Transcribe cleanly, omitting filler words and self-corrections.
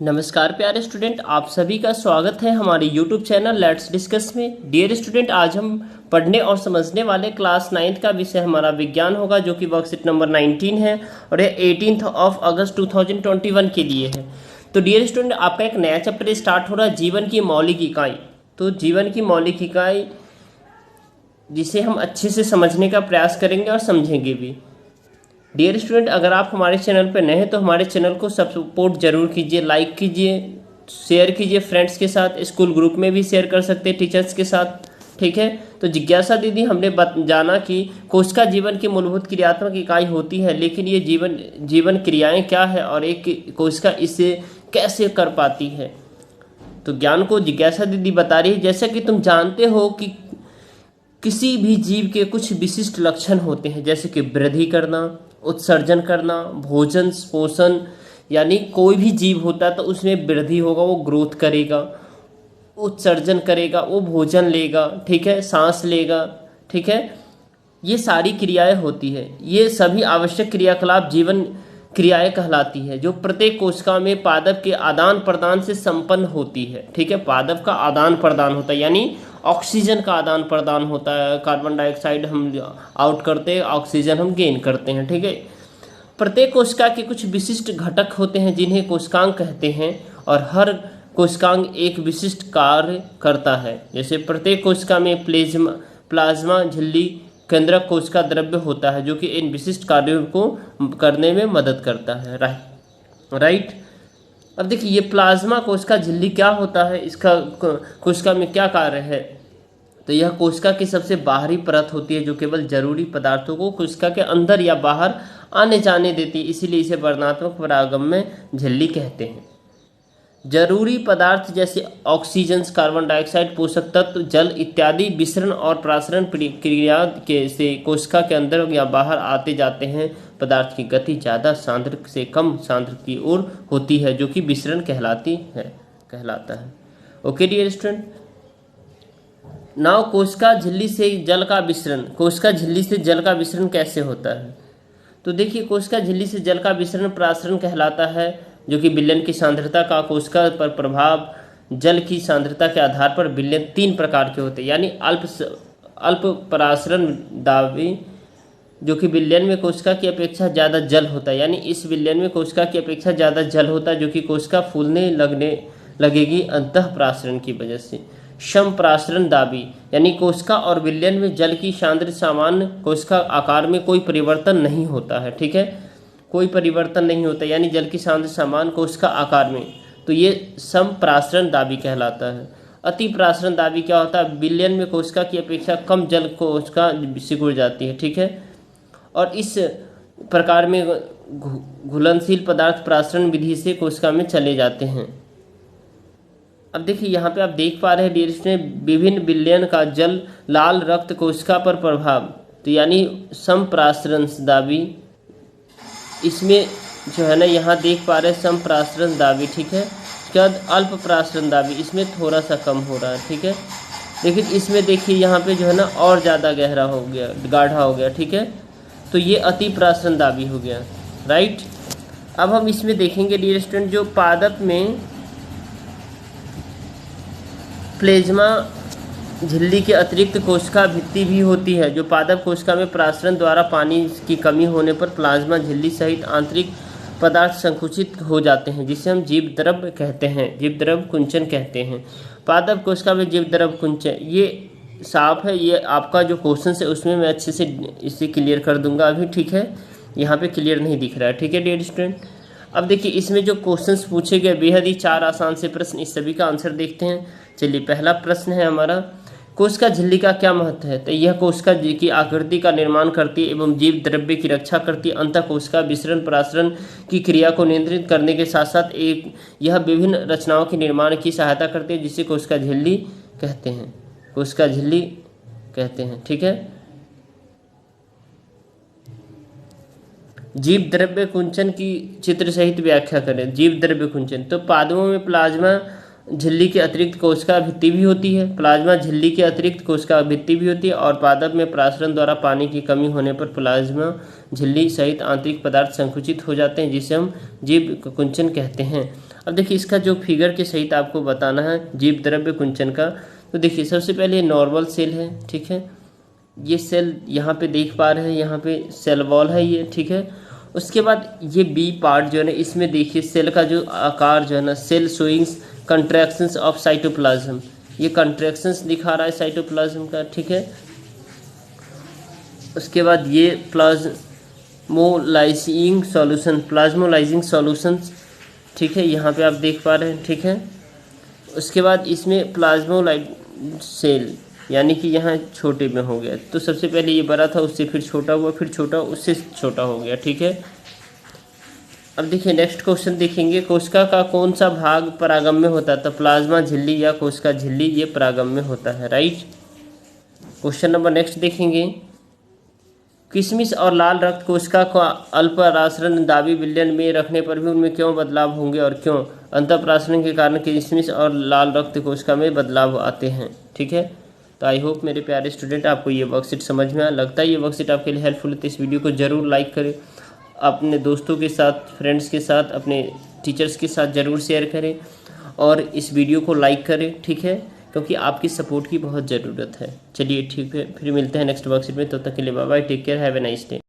नमस्कार प्यारे स्टूडेंट, आप सभी का स्वागत है हमारे YouTube चैनल लेट्स डिस्कस में। डियर स्टूडेंट, आज हम पढ़ने और समझने वाले क्लास 9th का विषय हमारा विज्ञान होगा, जो कि वर्कशीट नंबर 19 है और यह 18 अगस्त 2021 के लिए है। तो डियर स्टूडेंट, आपका एक नया चैप्टर स्टार्ट हो रहा है, जीवन की मौलिक इकाई। तो जीवन की मौलिक इकाई जिसे हम अच्छे से समझने का प्रयास करेंगे और समझेंगे भी। डियर स्टूडेंट, अगर आप हमारे चैनल पर नए हैं तो हमारे चैनल को सपोर्ट जरूर कीजिए, लाइक कीजिए, शेयर कीजिए फ्रेंड्स के साथ, स्कूल ग्रुप में भी शेयर कर सकते हैं टीचर्स के साथ, ठीक है। तो जिज्ञासा दीदी, हमने जाना कि कोशिका जीवन की मूलभूत क्रियात्मक इकाई होती है, लेकिन ये जीवन क्रियाएं क्या है और एक कोशिका इसे कैसे कर पाती है। तो ज्ञान को जिज्ञासा दीदी बता रही है, जैसा कि तुम जानते हो कि किसी भी जीव के कुछ विशिष्ट लक्षण होते हैं, जैसे कि वृद्धि करना, उत्सर्जन करना, भोजन पोषण। यानी कोई भी जीव होता है तो उसमें वृद्धि होगा, वो ग्रोथ करेगा, उत्सर्जन करेगा, वो भोजन लेगा, ठीक है, सांस लेगा, ठीक है। ये सारी क्रियाएं होती है, ये सभी आवश्यक क्रियाकलाप जीवन क्रियाएं कहलाती है, जो प्रत्येक कोशिका में पादप के आदान प्रदान से संपन्न होती है, ठीक है। पादप का आदान प्रदान होता है, यानी ऑक्सीजन का आदान प्रदान होता है, कार्बन डाइऑक्साइड हम आउट करते हैं, ऑक्सीजन हम गेन करते हैं, ठीक है। प्रत्येक कोशिका के कुछ विशिष्ट घटक होते हैं जिन्हें कोशिकांग कहते हैं, और हर कोशिकांग एक विशिष्ट कार्य करता है। जैसे प्रत्येक कोशिका में प्लाज्मा झिल्ली केंद्रक कोशिका द्रव्य होता है, जो कि इन विशिष्ट कार्यों को करने में मदद करता है, राइट। अब देखिए, ये प्लाज्मा कोशिका झिल्ली क्या होता है, इसका कोशिका में क्या कार्य है। तो यह कोशिका की सबसे बाहरी परत होती है, जो केवल जरूरी पदार्थों को कोशिका के अंदर या बाहर आने जाने देती है, इसीलिए इसे वर्णनात्मक परागम झिल्ली कहते हैं। जरूरी पदार्थ जैसे ऑक्सीजन, कार्बन डाइऑक्साइड, पोषक तत्व, जल इत्यादि विसरण और प्रासरण क्रिया के से कोशिका के अंदर या बाहर आते जाते हैं। पदार्थ की गति ज़्यादा सांद्र से कम सांद्र की ओर होती है, जो कि विसरण कहलाता है। ओके डियर स्टूडेंट, नाउ कोशिका झिल्ली से जल का विसरण। कोशिका झिल्ली से जल का विसरण कैसे होता है? तो देखिए, कोशिका झिल्ली से जल का विसरण प्रासरण कहलाता है, जो कि विलयन की सांद्रता का कोशिका पर प्रभाव। जल की सांद्रता के आधार पर विलयन 3 प्रकार के होते हैं, यानी अल्प परासरण दाबी, जो कि विलयन में कोशिका की अपेक्षा ज़्यादा जल होता है, यानी इस विलयन में कोशिका की अपेक्षा ज़्यादा जल होता है, जो कि कोशिका फूलने लगेगी अंतः प्रासरण की वजह से। सम प्रासरण दाबी, यानी कोशिका और विलयन में जल की सांद्रता सामान्य, कोशिका आकार में कोई परिवर्तन नहीं होता है, ठीक है, कोई परिवर्तन नहीं होता, यानी जल की सांद्रता समान कोशिका आकार में, तो ये सम प्रासरण दाबी कहलाता है। अति प्रासरण दाबी क्या होता है? विलयन में कोशिका की अपेक्षा कम जल कोशिका सिकुड़ जाती है, ठीक है, और इस प्रकार में घुलनशील पदार्थ प्रासरण विधि से कोशिका में चले जाते हैं। अब देखिए, यहाँ पे आप देख पा रहे हैं डियर स्टूडेंट, विभिन्न विलयन का जल लाल रक्त कोशिका पर प्रभाव। तो यानी समप्रासरण दाबी, इसमें जो है ना, यहाँ देख पा रहे हैं समप्रासरण दाबी, ठीक है। उसके बाद अल्प प्रासरण दाबी, इसमें थोड़ा सा कम हो रहा है, ठीक है। लेकिन इसमें देखिए, यहाँ पे जो है ना और ज़्यादा गहरा हो गया, गाढ़ा हो गया, ठीक है। तो ये अति प्रासरण दाबी हो गया, राइट। अब हम इसमें देखेंगे डियर स्टूडेंट, जो पादप में प्लाज्मा झिल्ली के अतिरिक्त कोशिका भित्ति भी होती है। जो पादप कोशिका में प्रासरण द्वारा पानी की कमी होने पर प्लाज्मा झिल्ली सहित आंतरिक पदार्थ संकुचित हो जाते हैं, जिसे हम जीव द्रव कहते हैं, जीव द्रव कुंचन कहते हैं। पादप कोशिका में जीव द्रव कुंचन, ये साफ है, ये आपका जो क्वेश्चन है उसमें मैं अच्छे से इसे क्लियर कर दूंगा अभी, ठीक है। यहाँ पे क्लियर नहीं दिख रहा है, ठीक है डियर स्टूडेंट। अब देखिए, इसमें जो क्वेश्चंस पूछे गए बेहद ही 4 आसान से प्रश्न, इस सभी का आंसर देखते हैं। चलिए, पहला प्रश्न है हमारा, कोशिका झिल्ली का क्या महत्व है? तो यह कोशिका की आकृति का निर्माण करती है एवं जीव द्रव्य की रक्षा करती है। अंतः कोशिका विसरण प्रासरण की क्रिया को नियंत्रित करने के साथ साथ यह विभिन्न रचनाओं के निर्माण की सहायता करती है, जिसे कोशिका झिल्ली कहते हैं, कोशिका झिल्ली कहते हैं, ठीक है। जीव द्रव्य कुंचन की चित्र सहित व्याख्या करें। जीव द्रव्य कुंचन, तो पादपों में प्लाज्मा झिल्ली के अतिरिक्त कोशिका भित्ति भी होती है, प्लाज्मा झिल्ली के अतिरिक्त कोशिका भित्ति भी होती है, और पादप में प्रासरण द्वारा पानी की कमी होने पर प्लाज्मा झिल्ली सहित आंतरिक पदार्थ संकुचित हो जाते हैं, जिसे हम जीव कुंचन कहते हैं। अब देखिए इसका जो फिगर के सहित आपको बताना है जीव द्रव्य कुंचन का। तो देखिए सबसे पहले ये नॉर्मल सेल है, ठीक है, ये सेल यहाँ पे देख पा रहे हैं, यहाँ पे सेल वॉल है ये, ठीक है। उसके बाद ये बी पार्ट जो है ना, इसमें देखिए सेल का जो आकार जो है ना, सेल शोइंग्स कंट्रैक्शंस ऑफ साइटोप्लाज्म, ये कंट्रैक्शंस दिखा रहा है साइटोप्लाज्म का, ठीक है। उसके बाद ये प्लाज्मोलाइजिंग सॉल्यूशंस, ठीक है, यहाँ पे आप देख पा रहे हैं, ठीक है। उसके बाद इसमें प्लाज्मोलाइट सेल यानी कि यहाँ छोटे में हो गया, तो सबसे पहले ये बड़ा था, उससे फिर छोटा हुआ, फिर छोटा, उससे छोटा हो गया, ठीक है। अब देखिए नेक्स्ट क्वेश्चन देखेंगे, कोशिका का कौन सा भाग परागम्य होता है? तो प्लाज्मा झिल्ली या कोशिका झिल्ली ये परागम्य होता है, राइट। क्वेश्चन नंबर नेक्स्ट देखेंगे, किशमिश और लाल रक्त कोशिका को अल्पराशरण दाबी विलयन में रखने पर भी उनमें क्यों बदलाव होंगे और क्यों? अंतःप्राशरण के कारण किशमिश और लाल रक्त कोशिका में बदलाव आते हैं, ठीक है। तो आई होप मेरे प्यारे स्टूडेंट आपको ये वर्कशीट समझ में आया, लगता है ये वर्कशीट आपके लिए हेल्पफुल है, तो इस वीडियो को जरूर लाइक करें, अपने दोस्तों के साथ, फ्रेंड्स के साथ, अपने टीचर्स के साथ ज़रूर शेयर करें और इस वीडियो को लाइक करें, ठीक है, क्योंकि आपकी सपोर्ट की बहुत ज़रूरत है। चलिए ठीक है, फिर मिलते हैं नेक्स्ट वर्कशीट में, तब तक के लिए bye bye, take care, have a nice day.